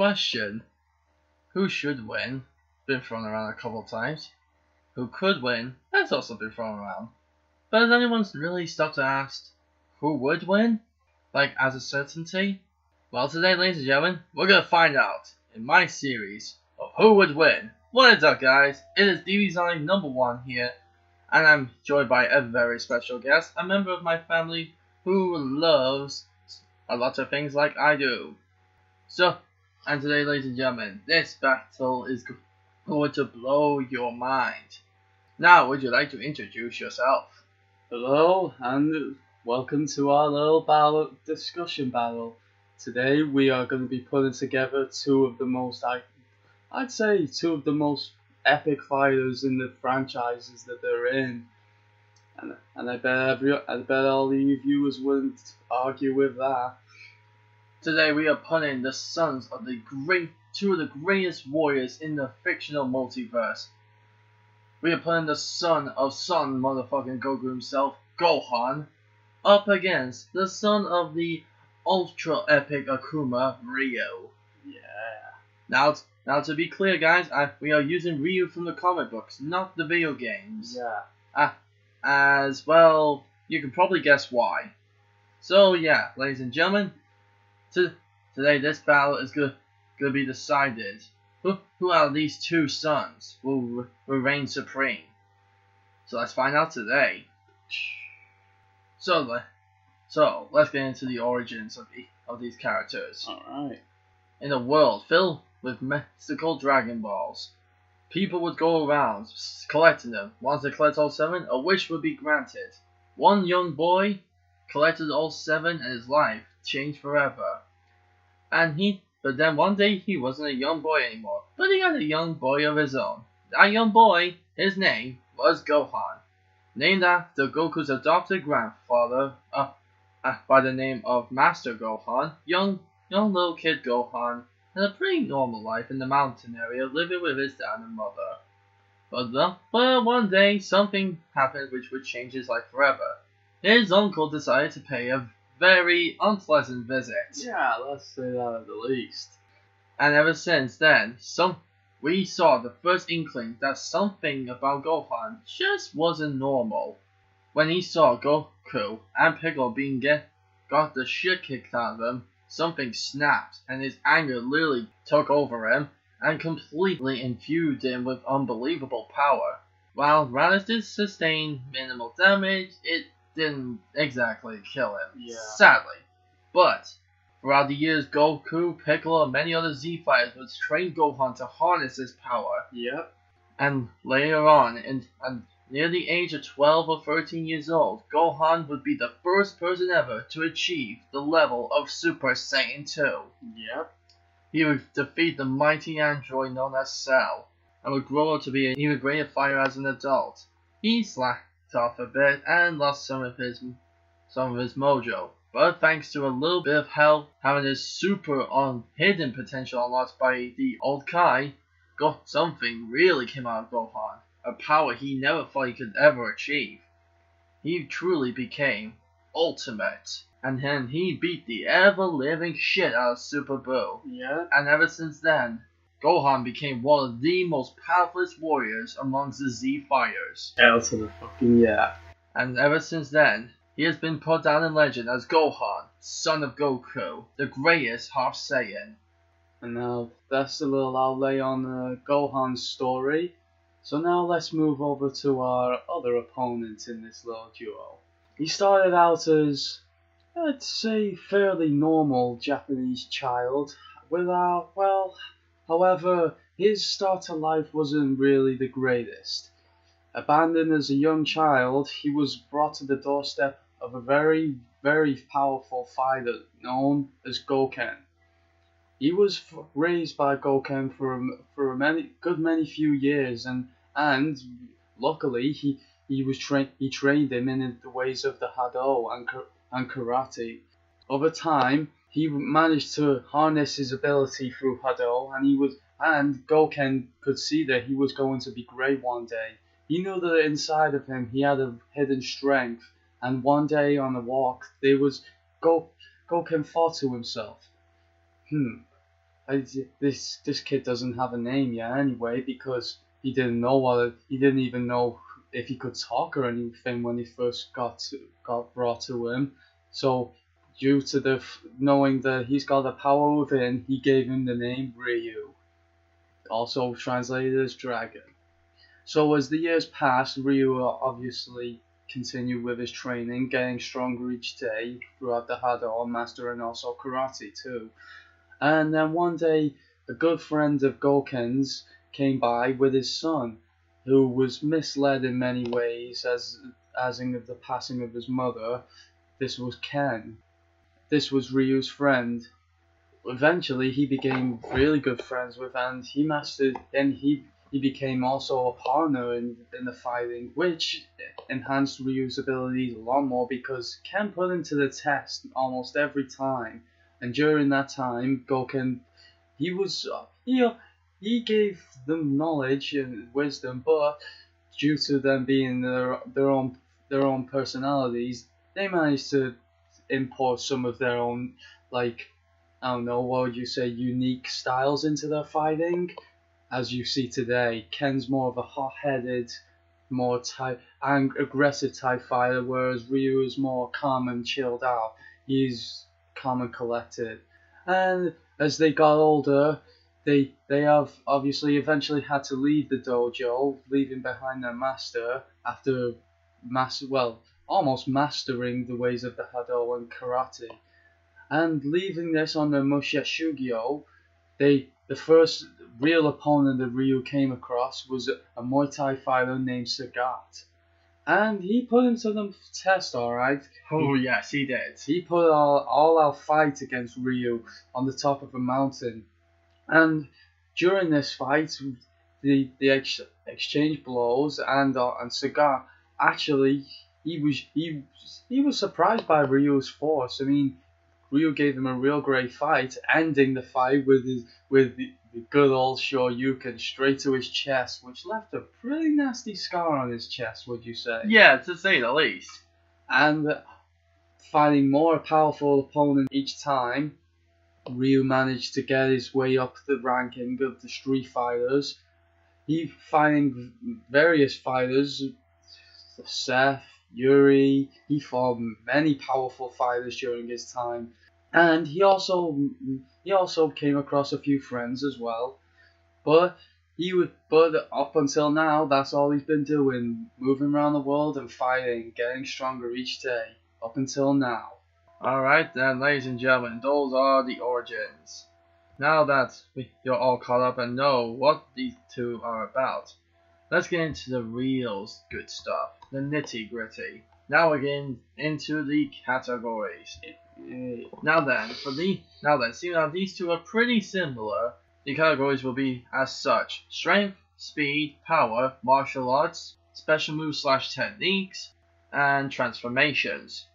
question, who should win, been thrown around a couple of times. Who could win, that's also been thrown around. But has anyone really stopped to ask who would win? Like, as a certainty? Well, today, ladies and gentlemen, we're gonna find out in my series of who would win. What is up, guys? It is DVZonic #1 here, and I'm joined by a very special guest, a member of my family who loves a lot of things like I do. So, and today, ladies and gentlemen, this battle is going to blow your mind. Now, would you like to introduce yourself? Hello, and welcome to our little discussion battle. Today we are going to be putting together two of the most epic fighters in the franchises that they're in. And I bet all the viewers wouldn't argue with that. Today we are putting the sons of two of the greatest warriors in the fictional multiverse. We are putting the son of Son motherfucking Goku himself, Gohan, up against the son of the ultra epic Akuma, Ryu. Yeah. Now to be clear, guys, we are using Ryu from the comic books, not the video games. Yeah. As well, you can probably guess why. So yeah, ladies and gentlemen, today this battle is gonna be decided. Who out of these two sons will reign supreme? So let's find out today. So let's get into the origins of these characters. Alright. In a world filled with mystical Dragon Balls, people would go around collecting them. Once they collect all 7, a wish would be granted. One young boy collected all 7 and his life changed forever. But then one day he wasn't a young boy anymore, but he had a young boy of his own. That young boy, his name was Gohan, named after Goku's adopted grandfather, by the name of Master Gohan. Young little kid Gohan had a pretty normal life in the mountain area, living with his dad and mother. But one day something happened which would change his life forever. His uncle decided to pay a very unpleasant visit. Yeah, let's say that at the least. And ever since then, we saw the first inkling that something about Gohan just wasn't normal. When he saw Goku and Piccolo got the shit kicked out of them, something snapped, and his anger literally took over him and completely infused him with unbelievable power. While Raditz did sustain minimal damage, it didn't exactly kill him, sadly. But throughout the years, Goku, Piccolo, and many other Z fighters would train Gohan to harness his power. Yep. And later on, near the age of 12 or 13 years old, Gohan would be the first person ever to achieve the level of Super Saiyan 2. Yep. He would defeat the mighty android known as Cell, and would grow up to be an even greater fighter as an adult. He slacked off a bit and lost some of his mojo, but thanks to a little bit of help, having his super hidden potential unlocked by the old Kai, something really came out of Gohan, a power he never thought he could ever achieve. He truly became ultimate, and then he beat the ever-living shit out of Super Buu. Yeah. And ever since then, Gohan became one of the most powerful warriors amongst the Z fighters. Hell to the fucking yeah. And ever since then, he has been put down in legend as Gohan, son of Goku, the greatest half Saiyan. And now that's a little outlay on Gohan's story. So now let's move over to our other opponent in this little duo. He started out as, I'd say, fairly normal Japanese child, however, his start to life wasn't really the greatest. Abandoned as a young child, he was brought to the doorstep of a very, very powerful fighter known as Goken. He was raised by Goken for a many few years, and luckily he trained him in the ways of the Hado and karate. Over time, he managed to harness his ability through Hado, and Goken could see that he was going to be great one day. He knew that inside of him he had a hidden strength, and one day on a walk, Goken thought to himself, this kid doesn't have a name yet anyway, because he didn't even know if he could talk or anything when he first got brought to him. So due to knowing that he's got the power within, he gave him the name Ryu, also translated as dragon. So as the years passed, Ryu obviously continued with his training, getting stronger each day throughout the Hado Master and also karate too. And then one day, a good friend of Goken's came by with his son, who was misled in many ways as in the passing of his mother. This was Ken. This was Ryu's friend. Eventually, he became really good friends with, and he mastered. Then he became also a partner in the fighting, which enhanced Ryu's abilities a lot more because Ken put him to the test almost every time. And during that time, Goken, he was he gave them knowledge and wisdom, but due to them being their own personalities, they managed to import some of their own, like, I don't know, what would you say, unique styles into their fighting. As you see today, Ken's more of a hot-headed, more aggressive type fighter, whereas Ryu is more calm and chilled out. He's calm and collected. And as they got older, they have obviously eventually had to leave the dojo, leaving behind their master after almost mastering the ways of the Hado and karate. And leaving this on the Musha Shugyo, the first real opponent that Ryu came across was a Muay Thai fighter named Sagat. And he put him to the test, alright. Oh yes, he did. He put all out fight against Ryu on the top of a mountain. And during this fight, the exchange blows, and Sagat actually he was surprised by Ryu's force. I mean, Ryu gave him a real great fight, ending the fight with the good old Shoryuken straight to his chest, which left a pretty nasty scar on his chest, would you say? Yeah, to say the least. And finding more powerful opponent each time, Ryu managed to get his way up the ranking of the Street Fighters. He finding various fighters, Seth, Yuri. He fought many powerful fighters during his time, and he also came across a few friends as well. But up until now, that's all he's been doing, moving around the world and fighting, getting stronger each day, up until now. Alright then, ladies and gentlemen, those are the origins. Now that you're all caught up and know what these two are about, let's get into the real good stuff, the nitty gritty. Now we're getting into the categories. Now then, seeing how these two are pretty similar, the categories will be as such: strength, speed, power, martial arts, special moves / techniques, and transformations.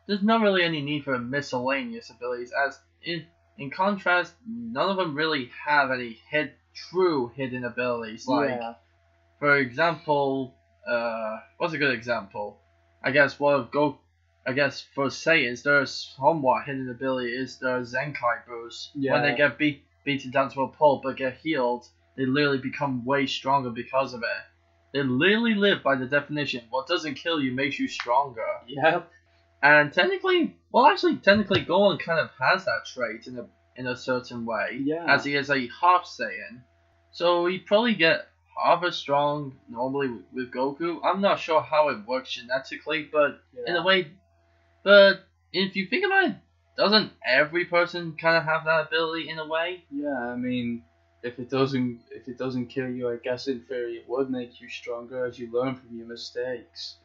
There's not really any need for miscellaneous abilities, as in contrast, none of them really have any true hidden abilities. Like, for example, what's a good example? I guess for Saiyans, their somewhat hidden ability is their Zenkai boost. Yeah. When they get beaten down to a pulp but get healed, they literally become way stronger because of it. They literally live by the definition: what doesn't kill you makes you stronger. Yep. And technically, Gohan kind of has that trait in a certain way, as he is a half Saiyan. So he'd probably get half as strong normally with Goku. I'm not sure how it works genetically, but in a way, but if you think about it, doesn't every person kind of have that ability in a way? Yeah, I mean, if it doesn't kill you, I guess in theory it would make you stronger as you learn from your mistakes.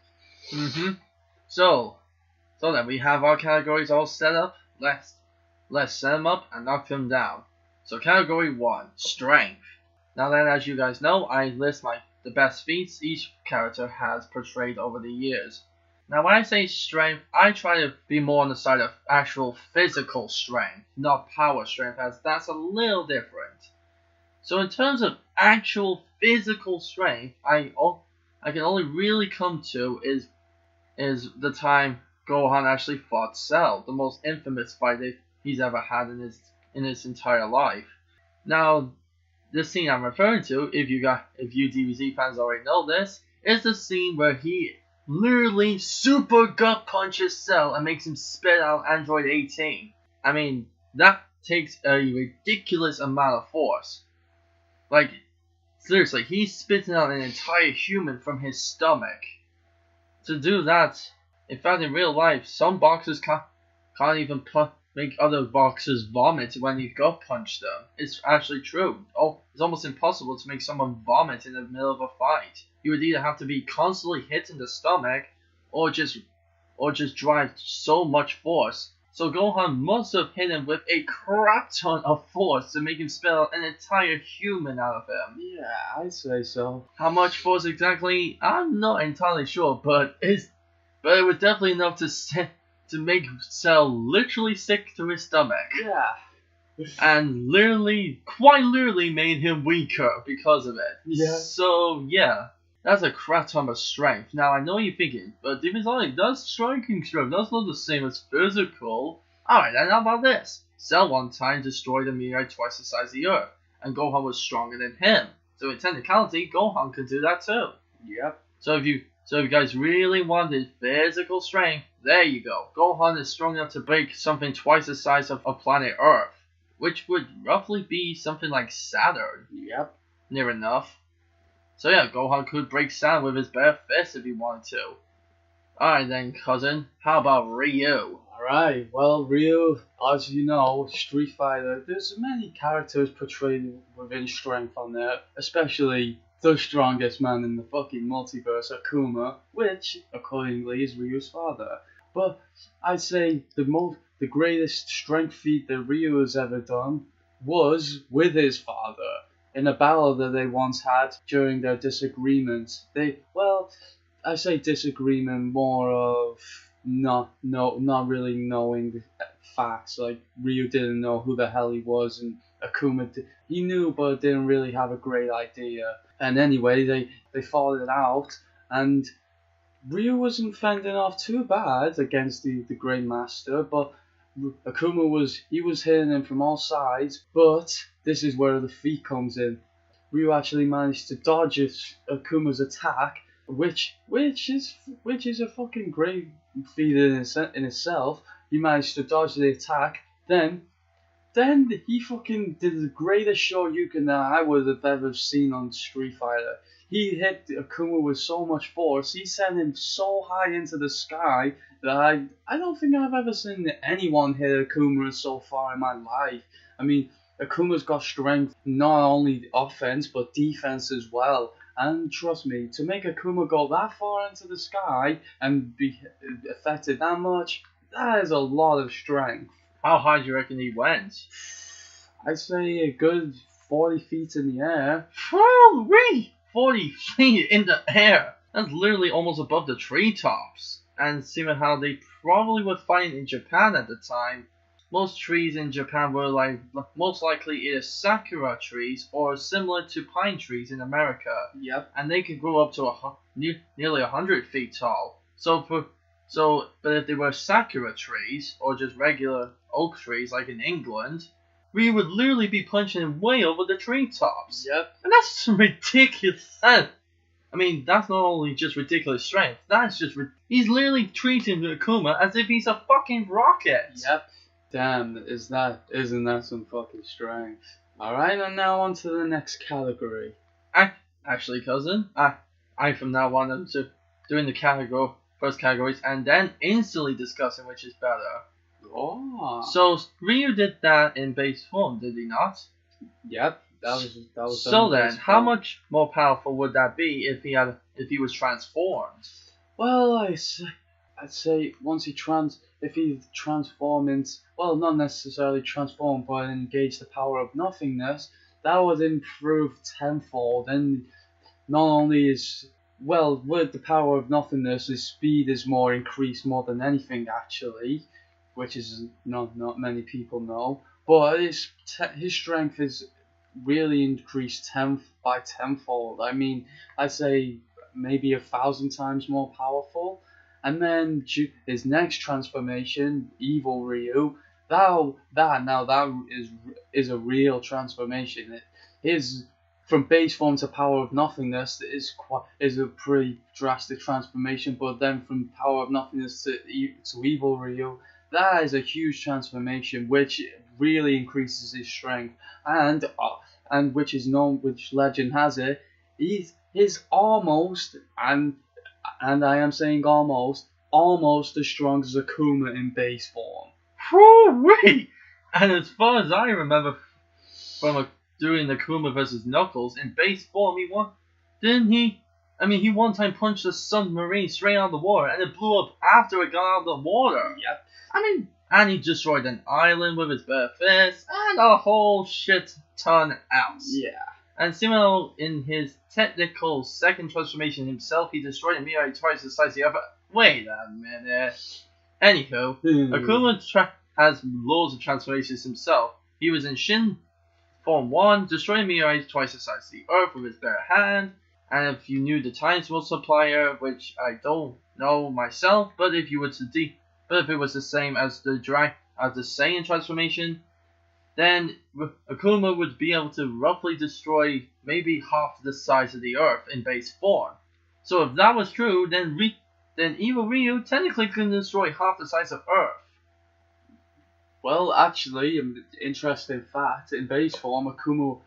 So then we have our categories all set up. Let's set them up and knock them down. So category 1, strength. Now then, as you guys know, I list the best feats each character has portrayed over the years. Now when I say strength, I try to be more on the side of actual physical strength, not power strength, as that's a little different. So in terms of actual physical strength, I can only really come to is the time Gohan actually fought Cell, the most infamous fight he's ever had in his entire life. Now, the scene I'm referring to, if you DBZ fans already know this, is the scene where he literally super gut punches Cell and makes him spit out Android 18. I mean, that takes a ridiculous amount of force. Like, seriously, he's spitting out an entire human from his stomach. To do that, in fact, in real life, some boxers can't even make other boxers vomit when you gut punch them. It's actually true. Oh, it's almost impossible to make someone vomit in the middle of a fight. You would either have to be constantly hit in the stomach, or just drive so much force. So Gohan must have hit him with a crap ton of force to make him spit out an entire human out of him. Yeah, I'd say so. How much force exactly? I'm not entirely sure, but it was definitely enough to make Cell literally sick to his stomach. Yeah. And quite literally made him weaker because of it. Yeah. So yeah, that's a crap ton of strength. Now I know you're thinking, but DBZ does striking strength. That's not the same as physical. Alright, then how about this? Cell one time destroyed a meteorite twice the size of the Earth, and Gohan was stronger than him. So in technicality, Gohan could do that too. Yep. So if you guys really wanted physical strength, there you go. Gohan is strong enough to break something twice the size of planet Earth, which would roughly be something like Saturn. Yep. Near enough. So yeah, Gohan could break Saturn with his bare fist if he wanted to. Alright then, cousin. How about Ryu? Alright, well, Ryu, as you know, Street Fighter, there's many characters portrayed within strength on there, especially the strongest man in the fucking multiverse, Akuma, which, accordingly, is Ryu's father. But I'd say the greatest strength feat that Ryu has ever done was with his father in a battle that they once had during their disagreements. I say disagreement more of not really knowing the facts. Like, Ryu didn't know who the hell he was, and Akuma he knew but didn't really have a great idea. And anyway, they fought it out, and Ryu wasn't fending off too bad against the Great Master, but Akuma was hitting him from all sides. But this is where the feat comes in. Ryu actually managed to dodge Akuma's attack, which is a fucking great feat in itself. He managed to dodge the attack, then he fucking did the greatest Shoryuken that I would have ever seen on Street Fighter. He hit Akuma with so much force. He sent him so high into the sky that I don't think I've ever seen anyone hit Akuma so far in my life. I mean, Akuma's got strength, not only offense but defense as well. And trust me, to make Akuma go that far into the sky and be affected that much, that is a lot of strength. How high do you reckon he went? I'd say a good 40 feet in the air. Holy! 40 feet in the air! That's literally almost above the treetops. And seeing how they probably were fighting in Japan at the time, most trees in Japan were most likely either sakura trees or similar to pine trees in America. Yep. And they could grow up to nearly 100 feet tall. But if they were sakura trees or just regular oak trees like in England, we would literally be punching way over the treetops. Yep. And that's ridiculous. I mean, that's not only just ridiculous strength, that's just he's literally treating Akuma as if he's a fucking rocket. Yep. Damn, isn't that some fucking strength? Alright, and now on to the next category. Actually, cousin, I from now on am doing the first categories and then instantly discussing which is better. Oh. So Ryu did that in base form, did he not? Yep. That was. So then, how much more powerful would that be if he was transformed? Well, I'd say if he transformed into, well, not necessarily transformed, but engage the power of nothingness, that would improve tenfold. And not only with the power of nothingness, his speed is increased more than anything actually, which is not many people know. But his strength is really increased by tenfold. I mean, I'd say maybe 1,000 times more powerful. And then his next transformation, Evil Ryu, That is a real transformation. His from base form to power of nothingness is a pretty drastic transformation. But then from power of nothingness to evil Ryu, that is a huge transformation, which really increases his strength and which legend has it, he's almost and I am saying almost as strong as Akuma in base form. Woo-wee! And as far as I remember from doing the Akuma versus Knuckles, in base form didn't he? I mean, he one time punched a submarine straight out of the water, and it blew up after it got out of the water. Yep. I mean, and he destroyed an island with his bare fist, and a whole shit ton else. Yeah. And similar in his technical second transformation himself, he destroyed a meteorite twice the size of the other. Wait a minute. Anywho, Akuma has loads of transformations himself. He was in Shin Form 1, destroying meteorites twice the size of the Earth with his bare hand. And if you knew the times multiplier, which I don't know myself, but if it was the same as the Saiyan transformation, then Akuma would be able to roughly destroy maybe half the size of the Earth in base form. So if that was true, then Evil Ryu technically can destroy half the size of Earth. Well, actually, interesting fact, in base form, Akuma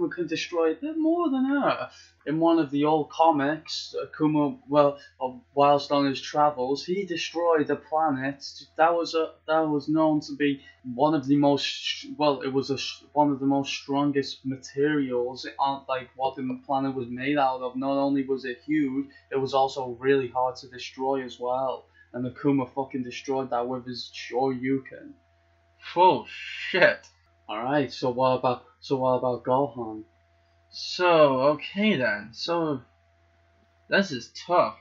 can destroy a bit more than Earth. In one of the old comics, Akuma, whilst on his travels, he destroyed a planet that was known to be one of the most one of the most strongest materials on like what the planet was made out of. Not only was it huge, it was also really hard to destroy as well. And Akuma fucking destroyed that with his Shoryuken. Oh shit. Alright, so what about Gohan? So, okay then. So, this is tough.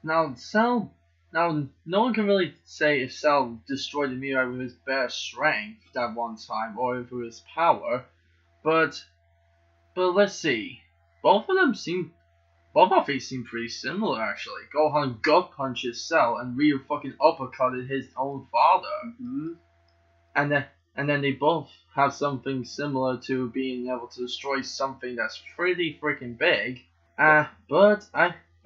Now, no one can really say if Cell destroyed the meteorite with his bare strength that one time, or if it was power. But let's see. Both of these seem pretty similar, actually. Gohan gut punches Cell, and Ryu fucking uppercutted his own father. Mm-hmm. And then they both have something similar to being able to destroy something that's pretty freaking big. But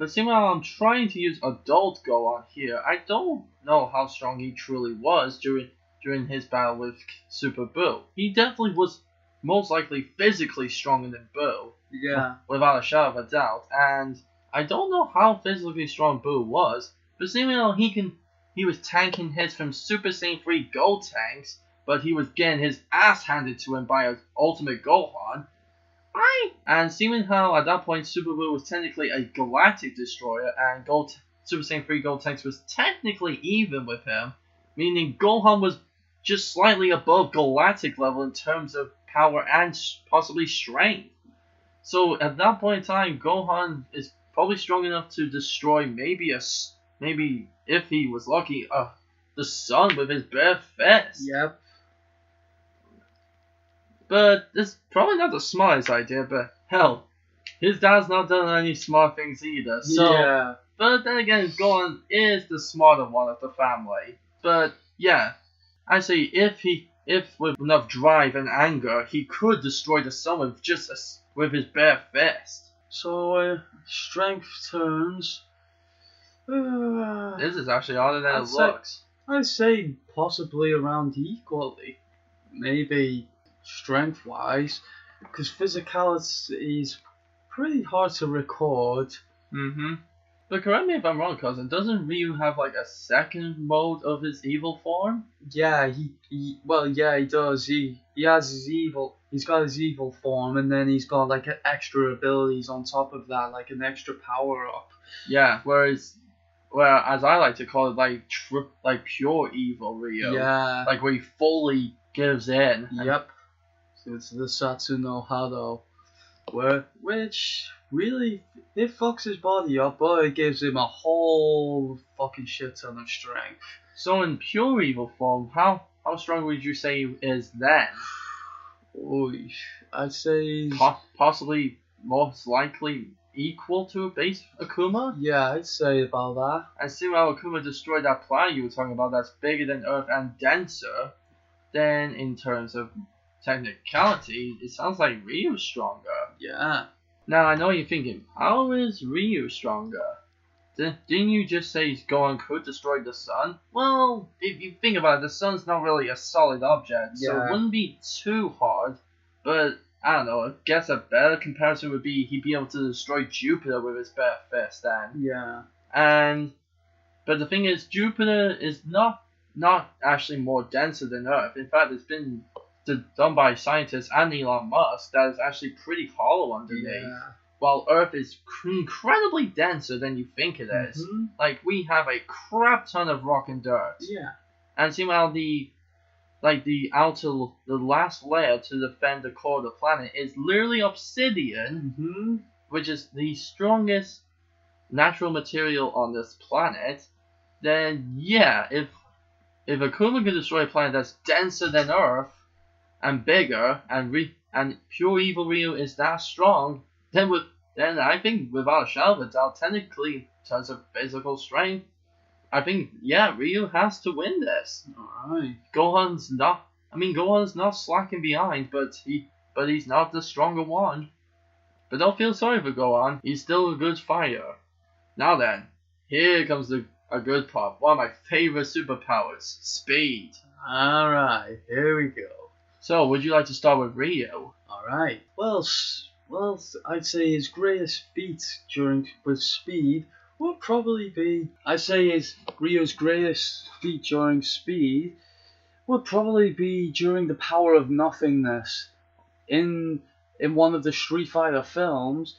seeing how I'm trying to use adult Gohan here, I don't know how strong he truly was during his battle with Super Buu. He definitely was most likely physically stronger than Buu. Yeah. Without a shadow of a doubt. And I don't know how physically strong Buu was, but seeing how he was tanking hits from Super Saiyan 3 Gotenks, but he was getting his ass handed to him by his Ultimate Gohan. And seeing how at that point Super Buu was technically a galactic destroyer, and Super Saiyan 3 Gotenks was technically even with him, meaning Gohan was just slightly above galactic level in terms of power and possibly strength. So at that point in time, Gohan is probably strong enough to destroy maybe if he was lucky, the sun with his bare fist. Yep. But it's probably not the smartest idea, but hell, his dad's not done any smart things either. So, yeah. But then again, Gohan is the smarter one of the family. But yeah, I say if with enough drive and anger, he could destroy the sun with his bare fist. So strength turns. This is actually harder than it looks. I'd say possibly around equally, maybe strength-wise, because physicality is pretty hard to record. Mm-hmm. But correct me if I'm wrong, cousin. Doesn't Ryu have like a second mode of his evil form? Yeah, he does. He has his evil. He's got his evil form, and then he's got like extra abilities on top of that, like an extra power up. Yeah, whereas as I like to call it, like pure evil Ryu. Yeah. Like where he fully gives in. Yep. So it's the Satsuno Hado, which really it fucks his body up, but it gives him a whole fucking shit ton of strength. So in pure evil form, how strong would you say he is then? Oy, I'd say possibly most likely equal to a base Akuma? Yeah, I'd say about that. And see how Akuma destroyed that planet you were talking about that's bigger than Earth and denser. then in terms of technicality, it sounds like Ryu's stronger. Yeah. Now I know you're thinking, how is Ryu stronger? Didn't you just say Gohan could destroy the sun? Well, if you think about it, the sun's not really a solid object, so it wouldn't be too hard. But I don't know, I guess a better comparison would be he'd be able to destroy Jupiter with his bare fist then. Yeah. But the thing is, Jupiter is not actually more denser than Earth. In fact, it's been done by scientists and Elon Musk that is actually pretty hollow underneath. Yeah. While Earth is incredibly denser than you think it is. Like, we have a crap ton of rock and dirt. Yeah. And see how the last layer to defend the core of the planet is literally obsidian, which is the strongest natural material on this planet. Then yeah, if Akuma can destroy a planet that's denser than Earth and bigger, and pure evil Ryu is that strong, then I think without a shadow of a doubt, technically in terms of physical strength, I think Ryu has to win this. Alright. Gohan's not slacking behind, but he's not the stronger one. But don't feel sorry for Gohan, he's still a good fighter. Now then, here comes a good part. One of my favorite superpowers, speed. Alright, here we go. So, would you like to start with Ryu? Alright. Well, I'd say his greatest feat with speed would probably be... Ryu's greatest feat during speed would probably be during the Power of Nothingness. In one of the Street Fighter films,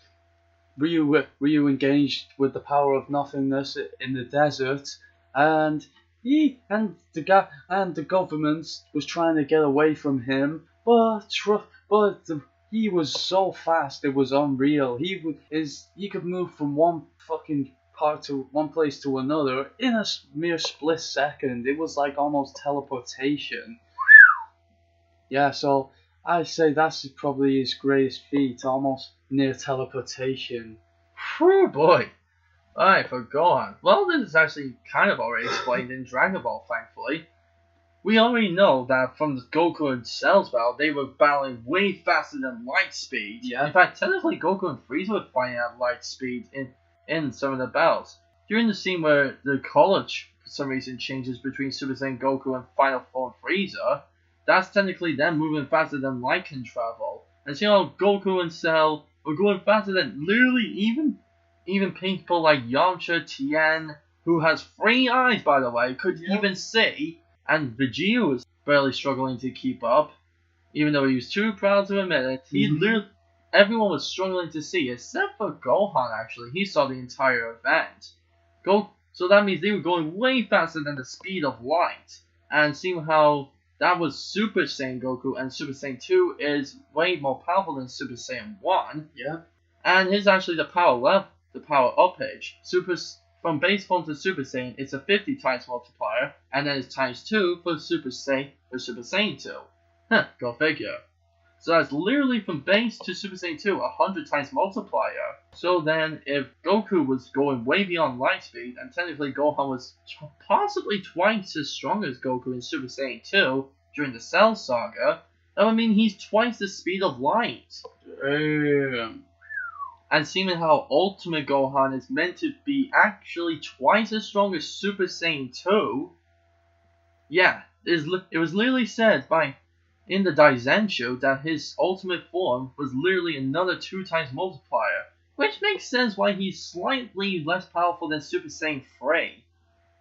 Ryu engaged with the Power of Nothingness in the desert, and the government was trying to get away from him, but he was so fast it was unreal. He could move from one fucking part to one place to another in a mere split second. It was like almost teleportation. Yeah, so I'd say that's probably his greatest feat, almost near teleportation. Whew, boy. Alright, for Gohan. Well, this is actually kind of already explained in Dragon Ball, thankfully. We already know that from the Goku and Cell's battle, they were battling way faster than light speed. Yeah. In fact, technically, Goku and Frieza were fighting at light speed in some of the battles. During the scene where the color, for some reason, changes between Super Saiyan Goku and Final Form Frieza, that's technically them moving faster than light can travel. And see how Goku and Cell were going faster than literally even people like Yamcha, Tien, who has 3 eyes, by the way, could even see. And Vegeta was barely struggling to keep up, even though he was too proud to admit it. Everyone was struggling to see, except for Gohan. Actually, he saw the entire event. So that means they were going way faster than the speed of light. And seeing how that was Super Saiyan Goku, and Super Saiyan 2 is way more powerful than Super Saiyan 1. Yeah. And here's actually the power up age. From base form to Super Saiyan, it's a 50 times multiplier, and then it's times 2 for Super Saiyan 2. Huh, go figure. So that's literally from base to Super Saiyan 2, 100 times multiplier. So then, if Goku was going way beyond light speed, and technically Gohan was possibly twice as strong as Goku in Super Saiyan 2 during the Cell Saga, that would mean he's twice the speed of light. Damn. And seeing how Ultimate Gohan is meant to be actually twice as strong as Super Saiyan 2, yeah, it was literally said in the Daizenshu that his ultimate form was literally another 2 times multiplier, which makes sense why he's slightly less powerful than Super Saiyan 3.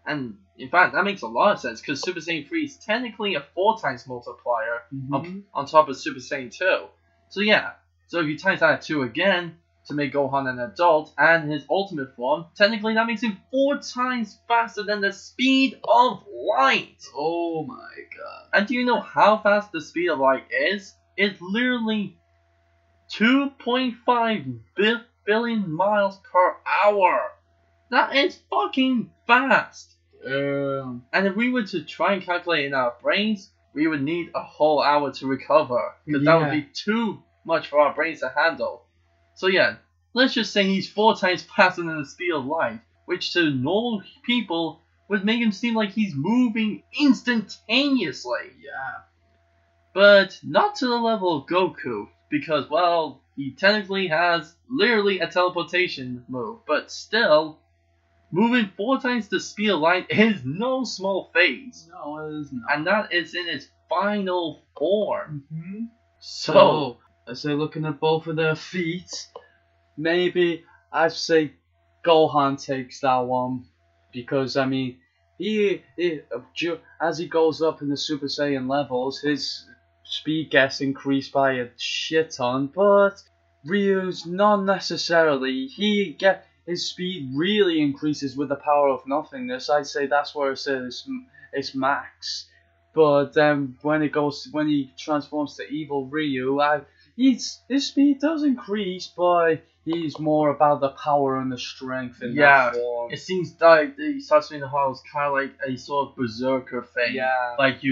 And in fact, that makes a lot of sense, because Super Saiyan 3 is technically a 4 times multiplier on top of Super Saiyan 2. So yeah, so if you times that 2 again, to make Gohan an adult and his ultimate form, technically that makes him 4 times faster than the speed of light. Oh my god. And do you know how fast the speed of light is? It's literally 2.5 billion miles per hour. That is fucking fast. And if we were to try and calculate in our brains, we would need a whole hour to recover, because that would be too much for our brains to handle. So yeah, let's just say he's 4 times faster than the speed of light, which to normal people would make him seem like he's moving instantaneously. Yeah. but not to the level of Goku, because, well, he technically has literally a teleportation move, but still, moving 4 times the speed of light is no small feat. No, it is not. And that is in its final form. Mm-hmm. So, as they're looking at both of their feet, maybe I'd say Gohan takes that one. Because, I mean, as he goes up in the Super Saiyan levels, his speed gets increased by a shit ton, but Ryu's not necessarily. His speed really increases with the power of nothingness. I'd say that's where it's max. But then when he transforms to evil Ryu, his speed does increase, but he's more about the power and the strength in that form. It seems like the Sasuke no Hao is kind of like a sort of berserker thing. Yeah. Like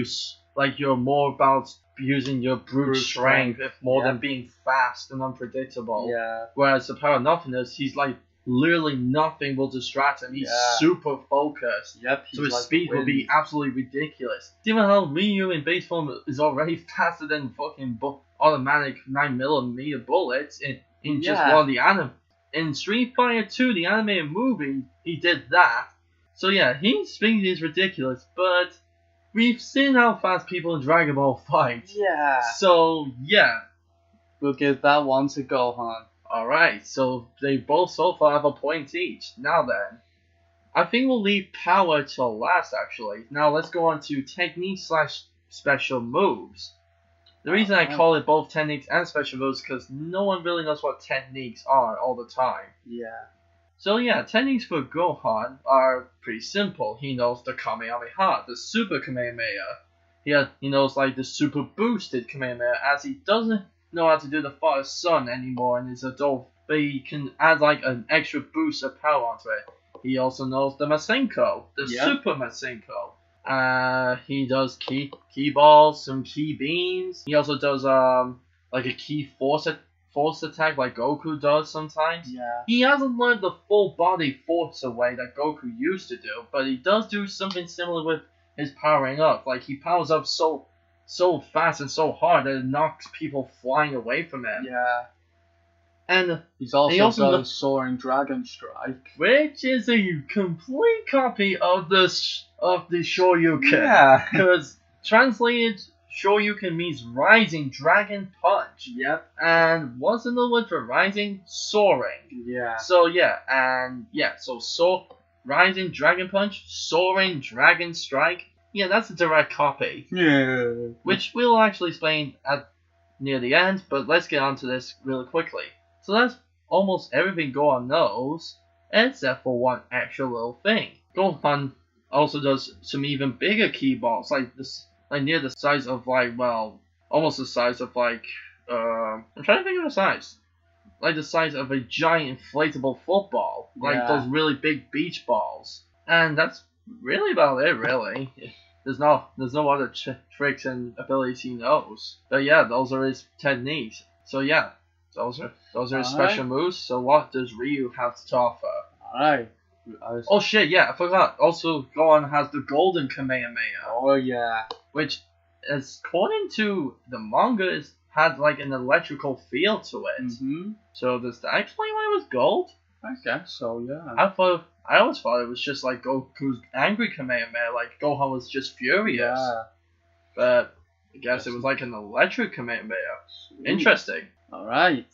you're more about using your brute strength more than being fast and unpredictable. Yeah. Whereas the power of nothingness, he's like literally nothing will distract him. He's super focused. Yep. So his speed will be absolutely ridiculous. Even how Ryu in base form is already faster than fucking automatic 9mm bullets in just one of the anime. In Street Fighter 2, the animated movie, he did that. So yeah, his speed is ridiculous, but we've seen how fast people in Dragon Ball fight. Yeah. So yeah. We'll give that one to Gohan. Alright, so they both so far have a point each. Now then, I think we'll leave power till last actually. Now let's go on to technique/special moves. The reason I call it both techniques and special moves is because no one really knows what techniques are all the time. Yeah. So yeah, techniques for Gohan are pretty simple. He knows the Kamehameha, the Super Kamehameha. He knows like the Super Boosted Kamehameha, as he doesn't know how to do the Father Son anymore in his adult, but he can add like an extra boost of power onto it. He also knows the Masenko, the Super Masenko. He does key balls, some key beams. He also does like a key force attack like Goku does sometimes. Yeah. He He hasn't learned the full body force away that Goku used to do, but he does do something similar with his powering up. Like he powers up so fast and so hard that it knocks people flying away from him. Yeah. And He's also got a Soaring Dragon Strike, which is a complete copy of the Shoryuken. Yeah. Because translated, Shoryuken means Rising Dragon Punch. Yep. And what's another word for rising? Soaring. Yeah. So Rising Dragon Punch, Soaring Dragon Strike. Yeah, that's a direct copy. Yeah. Which we'll actually explain near the end, but let's get on to this really quickly. So that's almost everything Gohan knows, except for one extra little thing. Gohan also does some even bigger key balls, like near the size of almost the size of I'm trying to think of the size. Like the size of a giant inflatable football, like those really big beach balls. And that's really about it, really. There's no other tricks and abilities he knows. But yeah, those are his techniques. So yeah, those are his special moves. So what does Ryu have to offer? Alright. Oh shit, yeah, I forgot. Also, Gohan has the Golden Kamehameha. Oh yeah. Which, according to the manga, had like an electrical feel to it. Mm-hmm. So does that explain why it was gold? I guess so, yeah. I always thought it was just like Goku's angry Kamehameha, like Gohan was just furious. Yeah. But I guess it was like an electric Kamehameha. Interesting. Alright.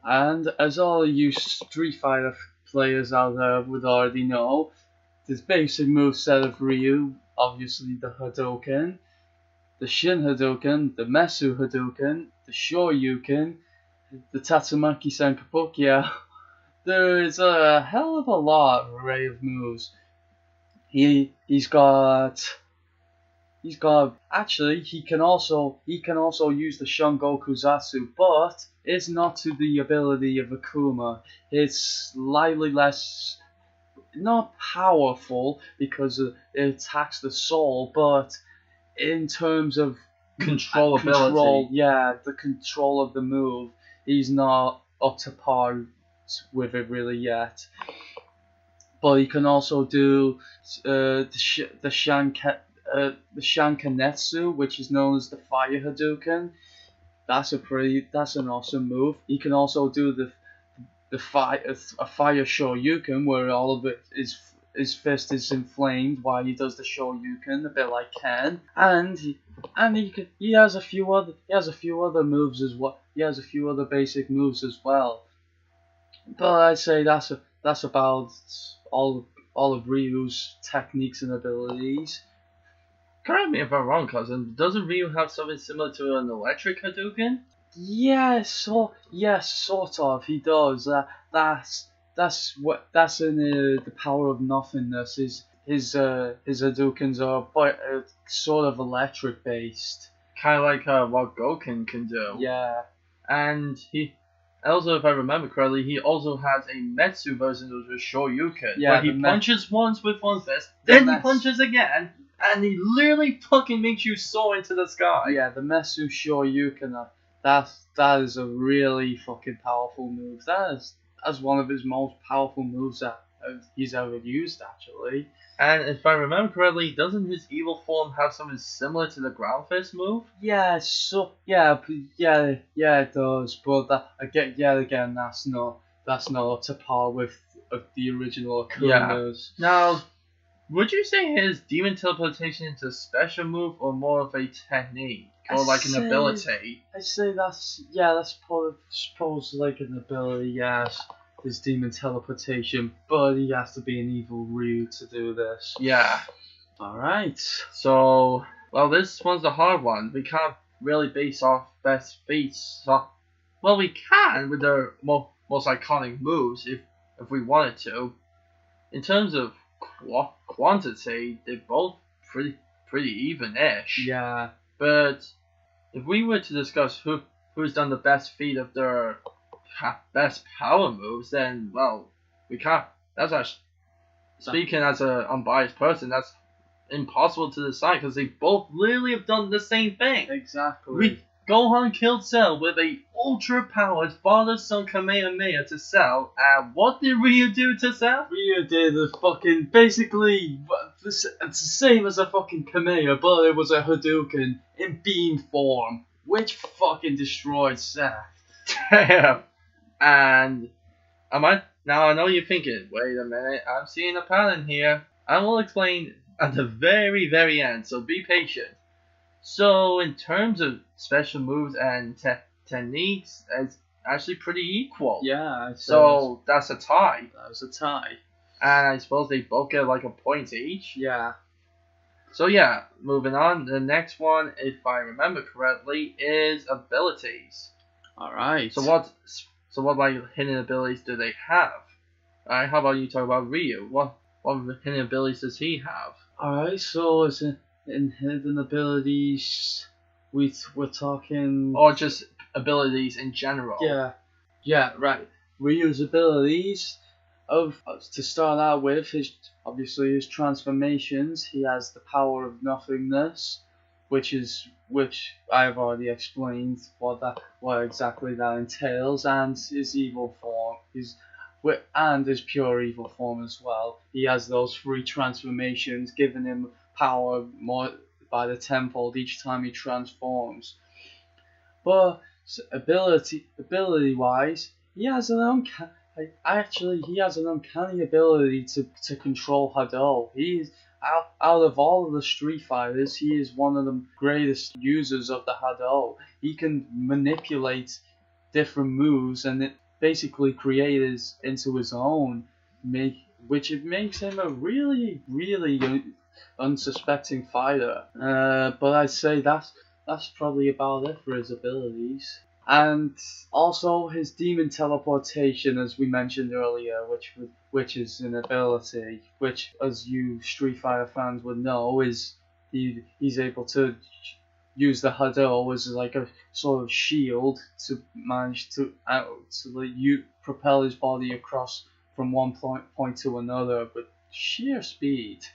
And as all you Street Fighter players out there would already know, this basic moveset of Ryu, obviously the Hadouken, the Shin Hadouken, the Mesu Hadouken, the Shoryuken, the Tatsumaki Senkakuya. There is a hell of a lot of array of moves. He's got actually he can also use the Shun Goku Zatsu, but it's not to the ability of Akuma. It's slightly less, not powerful because it attacks the soul, but in terms of controllability, the control of the move, he's not up to par with it really yet. But he can also do the the Shankanetsu, which is known as the Fire Hadouken. That's an awesome move. He can also do a fire Shoryuken, where all of it is his fist is inflamed while he does the Shoryuken, a bit like Ken. And he has a few other moves as well. He has a few other basic moves as well. But I'd say that's about all of Ryu's techniques and abilities. Correct me if I'm wrong, cousin. Doesn't Ryu have something similar to an electric Hadouken? Yes, sort of. He does. That's in the power of nothingness. His Hadoukens are sort of electric based. Kind of like what Goken can do. Yeah. And he also, if I remember correctly, he also has a Metsu version of the Shoryuken, where he punches once with one fist, then he punches again, and he literally fucking makes you soar into the sky. Yeah, the Metsu Shoryuken. That is a really fucking powerful move. That's one of his most powerful moves that he's ever used, actually. And if I remember correctly, doesn't his evil form have something similar to the ground fist move? Yeah, it does. But again, that's not up to par with the original Akuma's. Yeah. Now, would you say his demon teleportation is a special move or more of a technique? Or like an ability? I'd say that's suppose like an ability, yes. His demon teleportation, but he has to be an evil Ryu to do this. Yeah. Alright. So, well, this one's the hard one. We can't really base off best feats. Well, we can with their most iconic moves if we wanted to. In terms of quantity, they're both pretty even-ish. Yeah. But if we were to discuss who's done the best feat of their best power moves, then, well, we can't. That's actually, speaking as an unbiased person, that's impossible to decide because they both literally have done the same thing. Exactly. Gohan killed Cell with a ultra-powered father-son Kamehameha to Cell, and what did Ryu do to Cell? Ryu did a fucking, basically, it's the same as a fucking Kamehameha, but it was a Hadouken in beam form, which fucking destroyed Seth. Damn. And now I know you're thinking, wait a minute, I'm seeing a pattern here. I will explain at the very, very end, so be patient. So, in terms of special moves and techniques, it's actually pretty equal. Yeah. So, that's a tie. That was a tie. And I suppose they both get like a point each. Yeah. So, yeah, moving on. The next one, if I remember correctly, is abilities. Alright. So what like hidden abilities do they have? Alright, how about you talk about Ryu? What hidden abilities does he have? Alright, so in hidden abilities, we're talking... Or just abilities in general? Yeah, right. Ryu's abilities, to start out with, his transformations. He has the power of nothingness, which I've already explained what exactly that entails, and his evil form, and his pure evil form as well. He has those 3 transformations, giving him power more by the tenfold each time he transforms. But ability wise, he has an uncanny ability to control Hado. He's out of all of the Street Fighters, he is one of the greatest users of the Hado. He can manipulate different moves and it basically create into his own, which it makes him a really, really unsuspecting fighter. But I'd say that's probably about it for his abilities. And also his demon teleportation, as we mentioned earlier, which is an ability, which, as you Street Fighter fans would know, is he's able to use the Hado as like a sort of shield to manage to propel his body across from one point to another with sheer speed.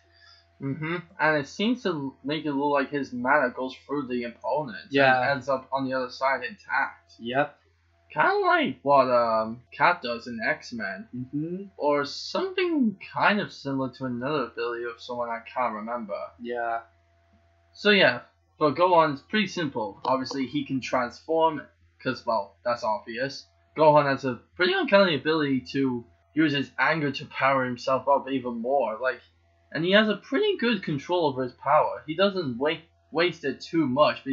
And it seems to make it look like his mana goes through the opponent and ends up on the other side intact. Yep. Kind of like what Cat does in X-Men. Or something kind of similar to another ability of someone I can't remember. Yeah. So yeah, for Gohan, it's pretty simple. Obviously, he can transform, because, well, that's obvious. Gohan has a pretty uncanny ability to use his anger to power himself up even more. And he has a pretty good control over his power. He doesn't waste it too much,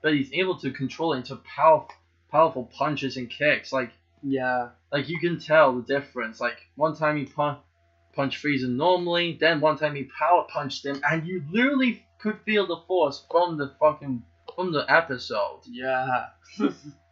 but he's able to control it into powerful punches and kicks. Yeah. You can tell the difference. One time he punched Frieza normally, then one time he power punched him, and you literally could feel the force from the episode. Yeah.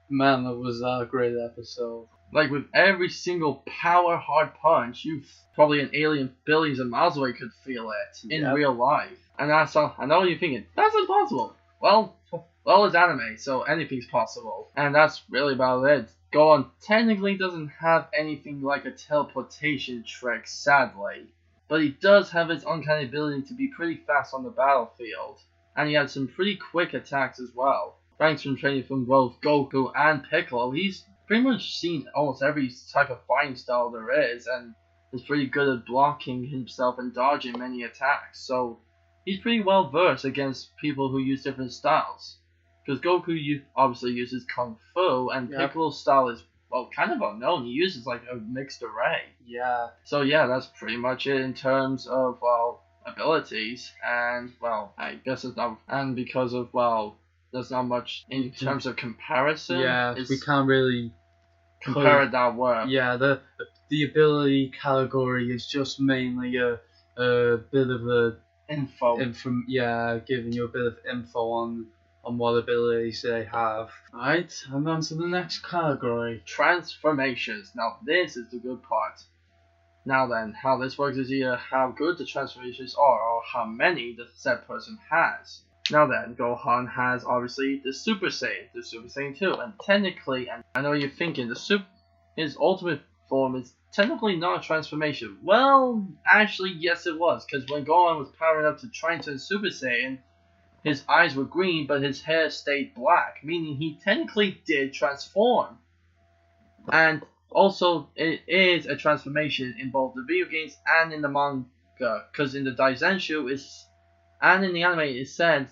Man, that was a great episode. With every single power hard punch, you probably an alien billions of miles away could feel it in real life. And I know you're thinking, that's impossible. Well, it's anime, so anything's possible. And that's really about it. Gohan technically doesn't have anything like a teleportation trick, sadly. But he does have his uncanny ability to be pretty fast on the battlefield. And he has some pretty quick attacks as well. Thanks from training from both Goku and Piccolo, he's pretty much seen almost every type of fighting style there is, and is pretty good at blocking himself and dodging many attacks. So he's pretty well versed against people who use different styles. Because Goku obviously uses Kung Fu, and Piccolo's style is, well, kind of unknown. He uses a mixed array. Yeah. So yeah, that's pretty much it in terms of, well, abilities. And, well, I guess it's not, and because of, well, there's not much in terms of comparison. Yeah, we can't really compare it that way. Yeah, the ability category is just mainly a bit of a info. Giving you a bit of info on what abilities they have. Alright, and on to the next category. Transformations. Now this is the good part. Now then, how this works is either how good the transformations are or how many the said person has. Now then, Gohan has obviously the Super Saiyan 2, and technically, and I know you're thinking, his ultimate form is technically not a transformation. Well, actually, yes it was, because when Gohan was powering up to try and turn Super Saiyan, his eyes were green, but his hair stayed black, meaning he technically did transform. And also, it is a transformation in both the video games and in the manga, because in the Daizenshu, and in the anime, it said,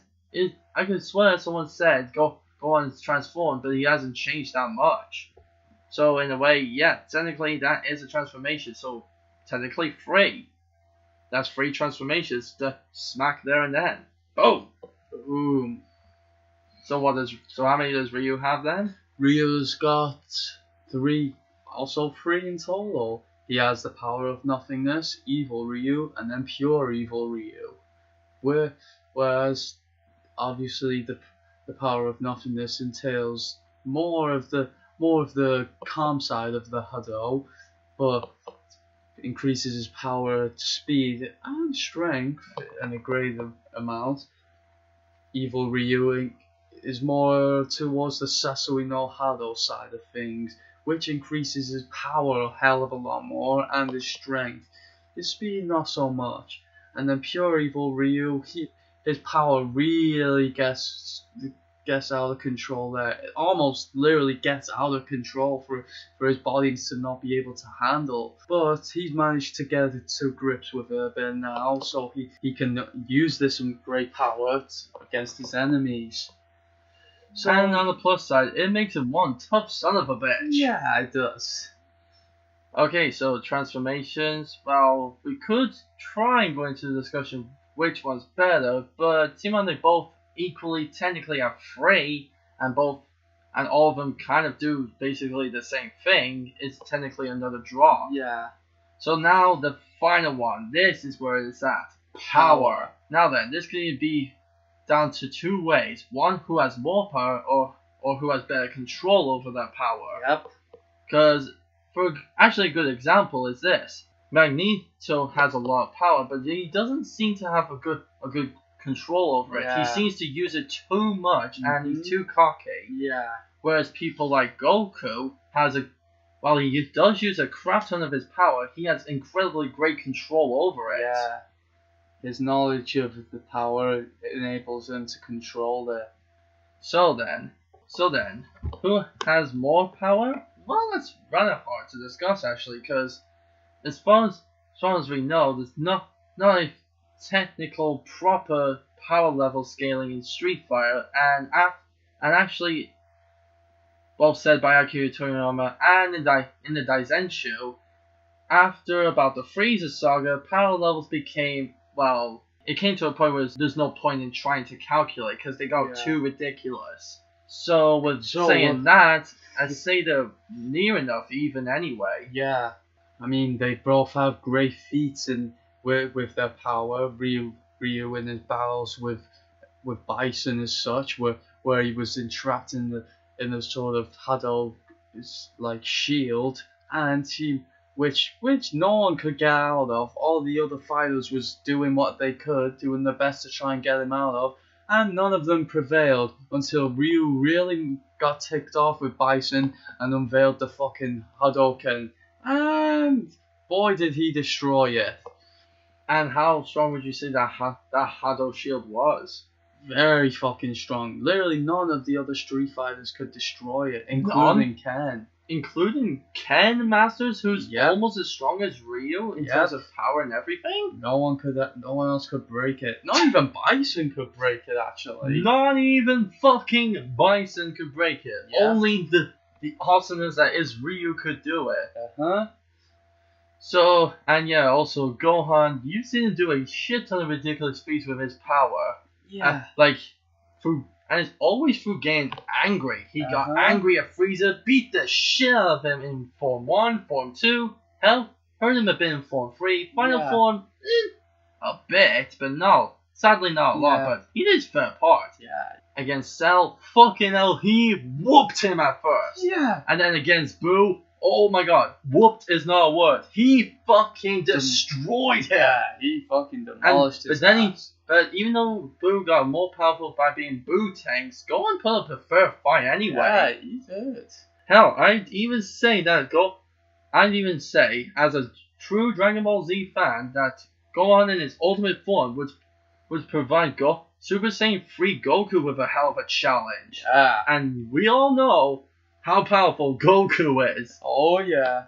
I could swear someone said Gohan's transformed, but he hasn't changed that much. So in a way, yeah, technically that is a transformation. So technically free. That's 3 transformations to smack there and then. Boom. Boom. So how many does Ryu have then? Ryu's got 3, also 3 in total. He has the power of nothingness, evil Ryu, and then pure evil Ryu. Whereas obviously the power of nothingness entails more of the calm side of the Hado, but increases his power, speed, and strength in a great amount. Evil Ryu is more towards the Sasui no Hado side of things, which increases his power a hell of a lot more and his strength. His speed not so much. And then pure evil Ryu, his power really gets out of control there. It almost literally gets out of control for his body to not be able to handle. But he's managed to get to grips with it a bit now, so he can use this with great power against his enemies. So, and on the plus side, it makes him one tough son of a bitch. Yeah, it does. Okay, so transformations. Well, we could try and go into the discussion which one's better, but seem like they both equally technically are free, and all of them kind of do basically the same thing. It's technically another draw. Yeah. So now the final one. This is where it's at. Power. Now then, this can be down to 2 ways. One, who has more power, or who has better control over that power. Yep. Because, actually a good example is this. Magneto has a lot of power, but he doesn't seem to have a good control over it. Yeah. He seems to use it too much, and he's too cocky. Yeah. Whereas people like Goku while he does use a crap ton of his power, he has incredibly great control over it. Yeah. His knowledge of the power enables him to control it. So then, who has more power? Well, that's rather hard to discuss actually, because as far as we know, there's not a technical proper power level scaling in Street Fighter, and actually both said by Akira Toriyama and in the Daizenshu, after about the Frieza saga, power levels became, well, it came to a point where there's no point in trying to calculate because they got too ridiculous. So saying that, I'd say they're near enough even anyway. Yeah, I mean they both have great feats with their power. Ryu in his battles with Bison as such, where he was entrapped in the sort of Hado like shield, and which no one could get out of. All the other fighters was doing what they could, doing their best to try and get him out of, and none of them prevailed until Ryu really got ticked off with Bison and unveiled the fucking Hadoken, and boy did he destroy it. And how strong would you say that Hado shield was? Very fucking strong. Literally none of the other Street Fighters could destroy it, including Ken. Including Ken Masters, who's almost as strong as Ryu in terms of power and everything? No one else could break it. Not even Bison could break it, actually. Not even fucking Bison could break it. Yeah. Only the awesomeness that is Ryu could do it. So, and yeah, also Gohan, you've seen him do a shit ton of ridiculous feats with his power. Yeah. And it's always through getting angry. He got angry at Frieza, beat the shit out of him in Form 1, Form 2, hell, hurt him a bit in Form 3, Final Form, a bit, but no. Sadly not a lot, but he did his fair part. Yeah. Against Cell, fucking hell, he whooped him at first. Yeah. And then against Boo, oh my god, whooped is not a word. He fucking destroyed him. Yeah, he fucking demolished his ass. But even though Boo got more powerful by being Boo tanks, Gohan put up a fair fight anyway. Yeah, he did. Hell, I'd even say, as a true Dragon Ball Z fan, that Gohan in his ultimate form would provide Super Saiyan 3 Goku with a hell of a challenge. Yeah. And we all know how powerful Goku is. Oh yeah.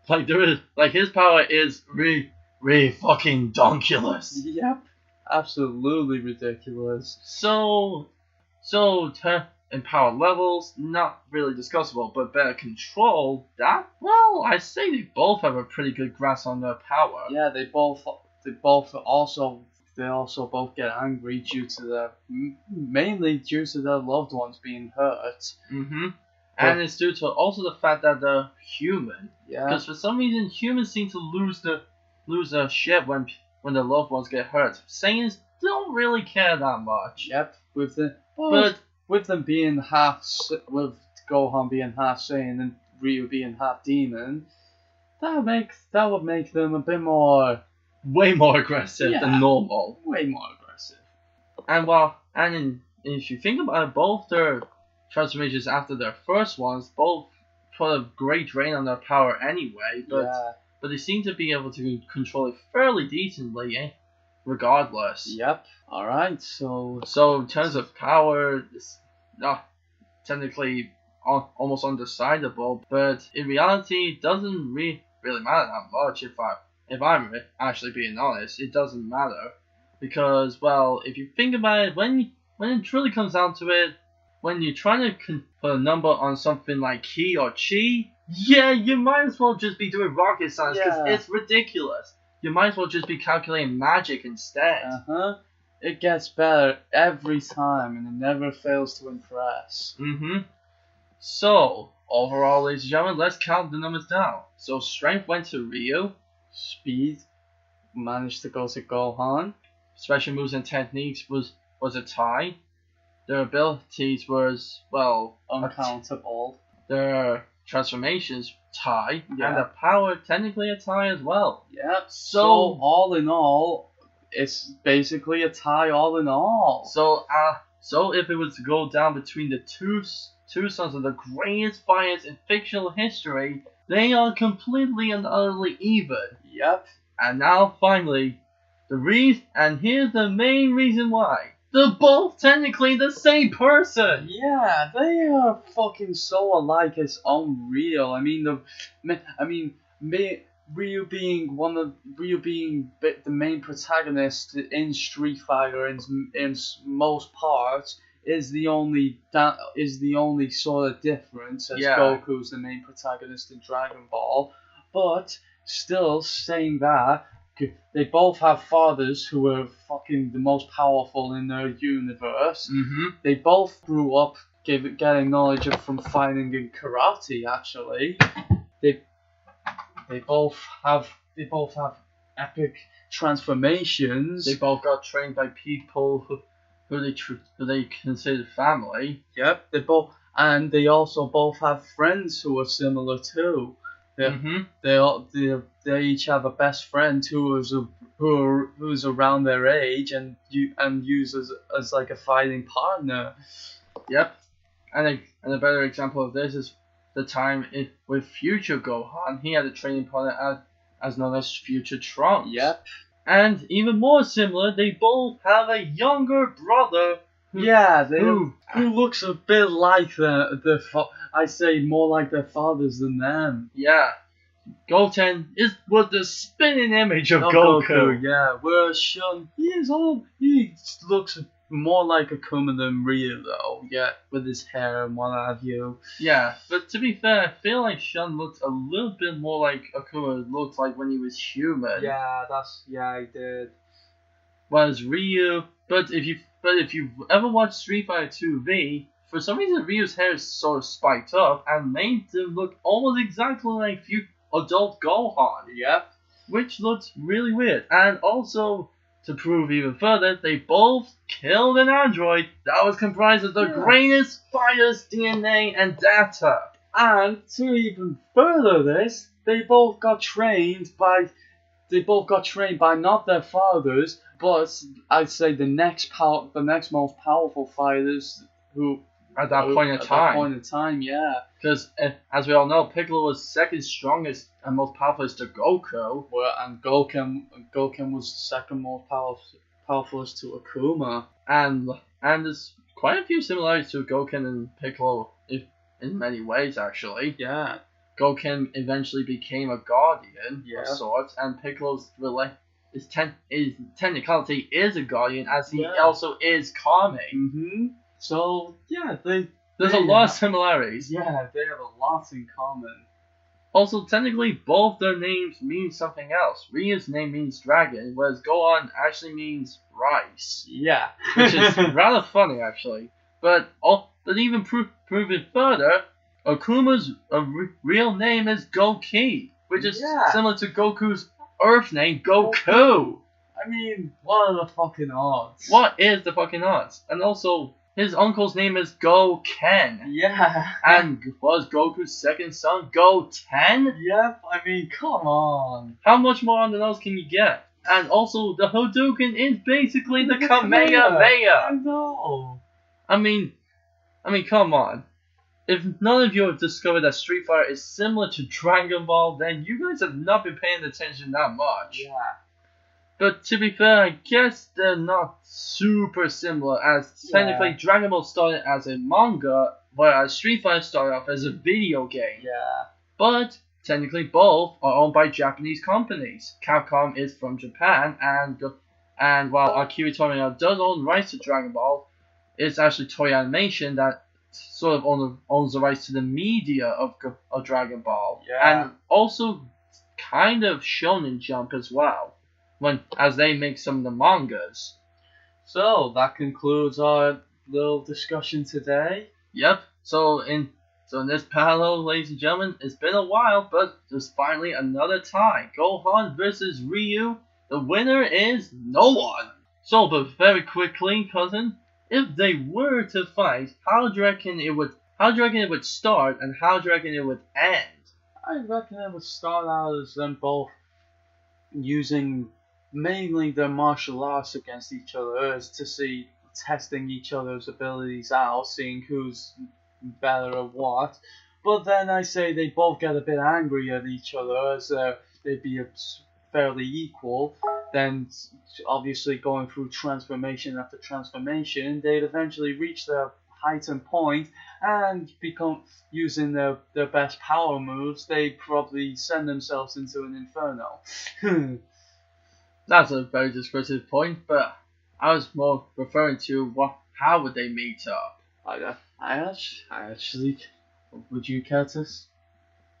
His power is really fucking donkulous. Yep. Absolutely ridiculous. So in power levels, not really discussable, but better control, I say they both have a pretty good grasp on their power. Yeah, they also both get angry due to mainly due to their loved ones being hurt. Mm-hmm. And it's due to also the fact that they're human. Yeah. Because for some reason, humans seem to lose their shit when their loved ones get hurt. Saiyans don't really care that much. Yep. With them being with Gohan being half Saiyan and Ryu being half demon, that would make them a bit more, way more aggressive than normal. Way more aggressive. And if you think about it, both their transformations after their first ones both put a great drain on their power anyway, but they seem to be able to control it fairly decently, regardless. Yep. Alright, so in terms of power, it's not technically almost undecidable, but in reality, it doesn't really matter that much. If I'm actually being honest, it doesn't matter, because, well, if you think about it, when it truly comes down to it, when you're trying to put a number on something like ki or chi, you might as well just be doing rocket science, because it's ridiculous. You might as well just be calculating magic instead. It gets better every time, and it never fails to impress. So, overall, ladies and gentlemen, let's count the numbers down. So, strength went to Ryu. Speed managed to go to Gohan. Special moves and techniques was a tie. Their abilities was, well, uncountable. Their transformations tie, and the power technically a tie as well. Yep. So all in all, it's basically a tie. All in all. So if it was to go down between the two sons of the greatest fighters in fictional history, they are completely and utterly even. Yep. And now finally, here's the main reason why. They're both technically the same person. Yeah, they are fucking so alike. It's unreal. I mean, Ryu being the main protagonist in Street Fighter in most parts is the only sort of difference, as Yeah. Goku's the main protagonist in Dragon Ball. But still, saying that, they both have fathers who are fucking the most powerful in their universe. Mm-hmm. They both grew up getting knowledge from fighting in karate. Actually, they both have epic transformations. They both got trained by people who they consider family. Yep. They also both have friends who are similar too. They each have a best friend who's around their age and uses as like a fighting partner. Yep. And a better example of this is the time with Future Gohan. He had a training partner as known as Future Trunks. Yep. And even more similar, they both have a younger brother. Who looks a bit like I say more like their fathers than them. Yeah. Goten is with the spinning image of Goku. Yeah, whereas Shun, he looks more like Akuma than Ryu though. Yeah, with his hair and what have you. Yeah, but to be fair, I feel like Shun looks a little bit more like Akuma looked like when he was human. Yeah, he did. Whereas Ryu, but if you ever watched Street Fighter 2V, for some reason Ryu's hair is sort of spiked up and made him look almost exactly like adult Gohan. Yep. Which looked really weird. And also, to prove even further, they both killed an android that was comprised of the greatest fighter's DNA and data. And to even further this, they both got trained by not their fathers, but I'd say the next most powerful fighters who at that point in time, yeah. Because as we all know, Piccolo was second strongest and most powerful to Goku. And Goken was the second most powerful to Akuma. And there's quite a few similarities to Goken and Piccolo in many ways, actually. Yeah. Goken eventually became a guardian of sorts, and Piccolo's technicality is a guardian, as he also is calming. Mm-hmm. So yeah, there's a lot of similarities. Yeah, they have a lot in common. Also, technically, both their names mean something else. Ryu's name means dragon, whereas Gohan actually means rice. Yeah. Which is rather funny, actually. But even prove it further, Akuma's real name is Goki, which is similar to Goku's Earth name, Goku. I mean, what are the fucking odds? What is the fucking odds? And also, his uncle's name is Goken. Yeah. And was Goku's second son Goten? Yep, I mean, come on. How much more on the nose can you get? And also, the Hadouken is basically the Kamehameha. I know. I mean, come on. If none of you have discovered that Street Fighter is similar to Dragon Ball, then you guys have not been paying attention that much. Yeah. But to be fair, I guess they're not super similar, as technically Dragon Ball started as a manga, whereas Street Fighter started off as a video game. Yeah. But technically both are owned by Japanese companies. Capcom is from Japan, and while Akira Toriyama does own rights to Dragon Ball, it's actually Toei Animation that sort of owns the rights to the media of Dragon Ball. Yeah. And also kind of Shonen Jump as well, as they make some of the mangas. So that concludes our little discussion today. Yep. So in this parallel, ladies and gentlemen, it's been a while, but there's finally another tie. Gohan versus Ryu. The winner is no one. So, but very quickly, cousin, if they were to fight, how do you reckon it would start, and how do you reckon it would end? I reckon it would start out as them both using mainly their martial arts against each other, as to see testing each other's abilities out, seeing who's better at what. But then I say they both get a bit angry at each other, as they'd be fairly equal. Then obviously going through transformation after transformation, they'd eventually reach their heightened point and become using their best power moves, they probably send themselves into an inferno. That's a very descriptive point, but I was more referring to how would they meet up? I actually, would you care to?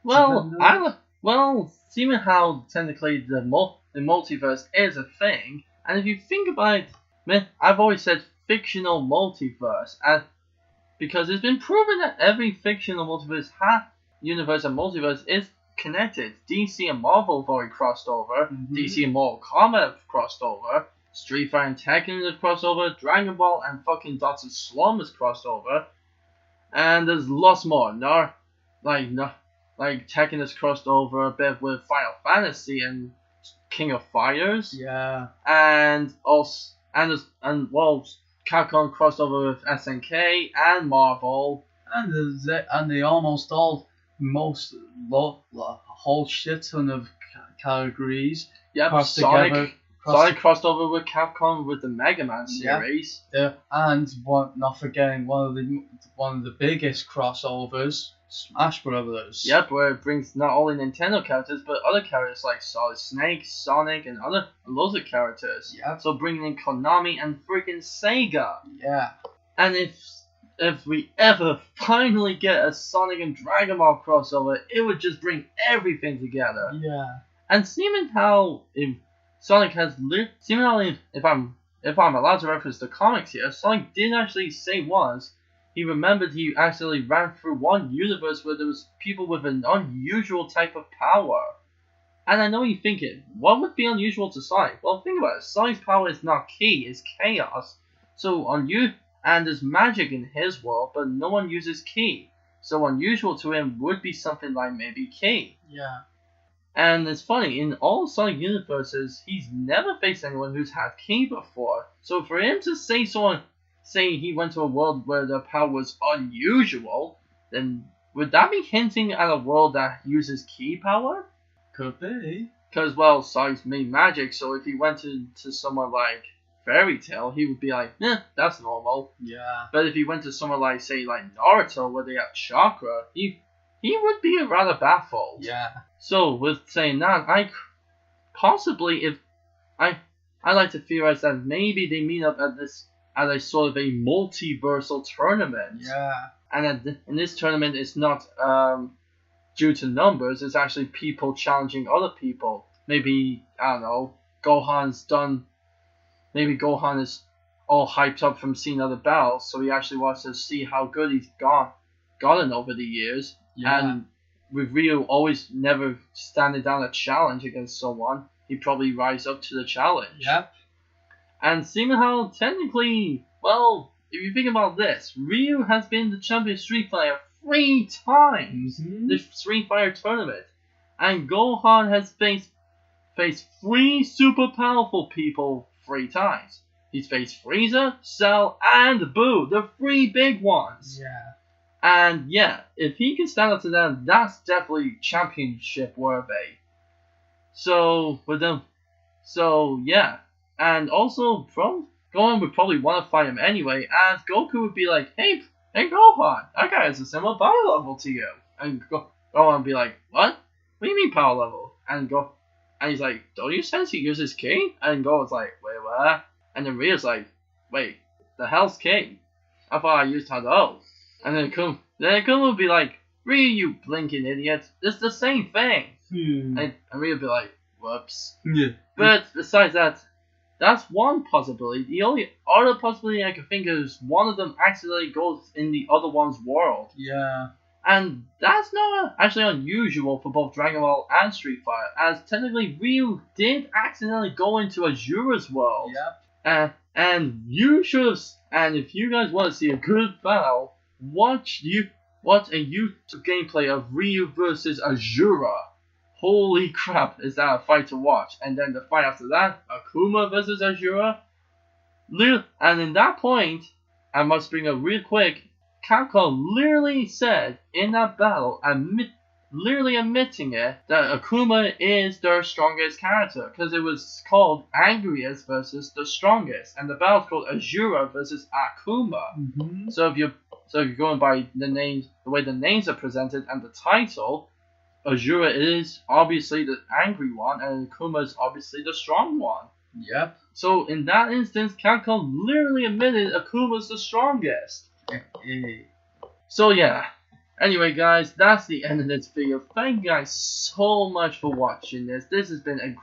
Well, seeing how technically the multiverse is a thing, and if you think about it, I've always said fictional multiverse, and because it's been proven that every fictional universe and multiverse is connected. DC and Marvel have already crossed over. DC and Mortal Kombat have crossed over. Street Fighter and Tekken have crossed over. Dragon Ball and fucking Dr. Slum has crossed over. And there's lots more. Like Tekken has crossed over a bit with Final Fantasy and King of Fighters. Yeah. And also Capcom crossed over with SNK and Marvel. And they almost all a whole shit ton of categories. Yep, Sonic crossed over with Capcom with the Mega Man series. Yeah, and not forgetting one of the biggest crossovers, Smash Brothers. Yep, where it brings not only Nintendo characters but other characters like Solid Snake, Sonic, and loads of characters. Yep. So bringing in Konami and freaking Sega. Yeah. And if we ever finally get a Sonic and Dragon Ball crossover, it would just bring everything together. Yeah. And seeming how Sonic has if I'm allowed to reference the comics here, Sonic did actually say once he remembered he actually ran through one universe where there was people with an unusual type of power. And I know you're thinking, what would be unusual to Sonic? Well, think about it. Sonic's power is not ki, it's chaos. And there's magic in his world, but no one uses ki. So unusual to him would be something like maybe ki. Yeah. And it's funny, in all Sonic universes, he's never faced anyone who's had ki before. So for him to say he went to a world where the power was unusual, then would that be hinting at a world that uses ki power? Could be. Because, well, Sonic's made magic, so if he went into someone like Fairy Tail, he would be like, that's normal. Yeah. But if he went to someone like, say, like Naruto, where they have chakra, he would be rather baffled. Yeah. So, with saying that, I like to theorize that maybe they meet up at a sort of a multiversal tournament. Yeah. And in this tournament, it's not due to numbers, it's actually people challenging other people. Maybe, I don't know, maybe Gohan is all hyped up from seeing other battles, so he actually wants to see how good he's gotten over the years. Yeah. And with Ryu always never standing down a challenge against someone, he'd probably rise up to the challenge. Yep. And seeing how technically, well, if you think about this, Ryu has been the champion of Street Fighter 3 times in the Street Fighter tournament. And Gohan has faced 3 super powerful people 3 times. He's faced Frieza, Cell, and Boo, the 3 big ones. Yeah. And yeah, if he can stand up to them, that's definitely championship worthy. So yeah. And also, Gohan would probably want to fight him anyway, as Goku would be like, hey Gohan, that guy has a similar power level to you. And Gohan would be like, what? What do you mean power level? And he's like, don't you sense he uses ki? And Gohan's like, wait, what? And then Ryu's like, wait, the hell's ki? I thought I used Hado. And then Akuma would be like, Ryu, you blinking idiot, it's the same thing. And Ryu would be like, whoops. Yeah. But besides that, that's one possibility. The only other possibility I can think of is one of them accidentally goes in the other one's world. Yeah. And that's not actually unusual for both Dragon Ball and Street Fighter, as technically Ryu did accidentally go into Azura's world. Yep. And you should have, and if you guys want to see a good battle, watch a YouTube gameplay of Ryu versus Azura. Holy crap, is that a fight to watch. And then the fight after that, Akuma versus Azura. And in that point, I must bring up real quick, Capcom literally said in that battle, literally admitting it, that Akuma is their strongest character, because it was called Angriest versus the Strongest, and the battle's called Azura versus Akuma. So if you So if you're going by the names, the way the names are presented and the title, Azura is obviously the angry one, and Akuma is obviously the strong one. Yep. So in that instance, Capcom literally admitted Akuma's the strongest. So yeah. Anyway guys, that's the end of this video. Thank you guys so much for watching this. This has been a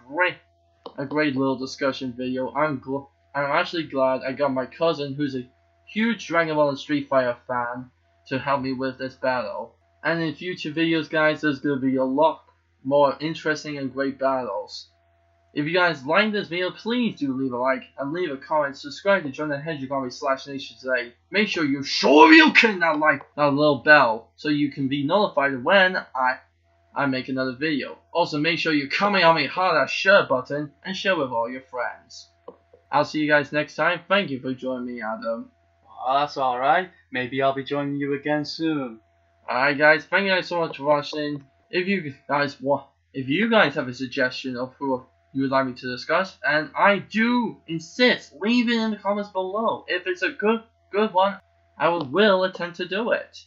great little discussion video. I'm actually glad I got my cousin, who's a huge Dragon Ball and Street Fighter fan, to help me with this battle. And in future videos guys, there's going to be a lot more interesting and great battles. If you guys like this video, please do leave a like and leave a comment. Subscribe to join the Hedgehog/Nation today. Make sure you Shoryuken that little bell so you can be notified when I make another video. Also, make sure you Kamehameha that share button and share with all your friends. I'll see you guys next time. Thank you for joining me, Adam. Oh, that's alright. Maybe I'll be joining you again soon. Alright guys, thank you guys so much for watching. If you guys have a suggestion of who you would like me to discuss, and I do insist, leave it in the comments below. If it's a good one, I will attempt to do it.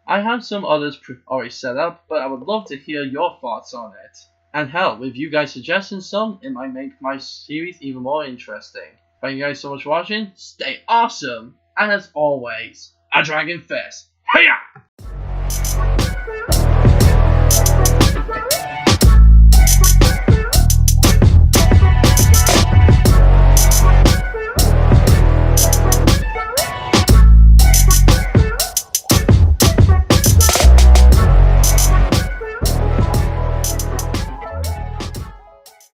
I have some others already set up, but I would love to hear your thoughts on it. And hell, if you guys suggest some, it might make my series even more interesting. Thank you guys so much for watching. Stay awesome, and as always, a Dragon Fist. Hiya!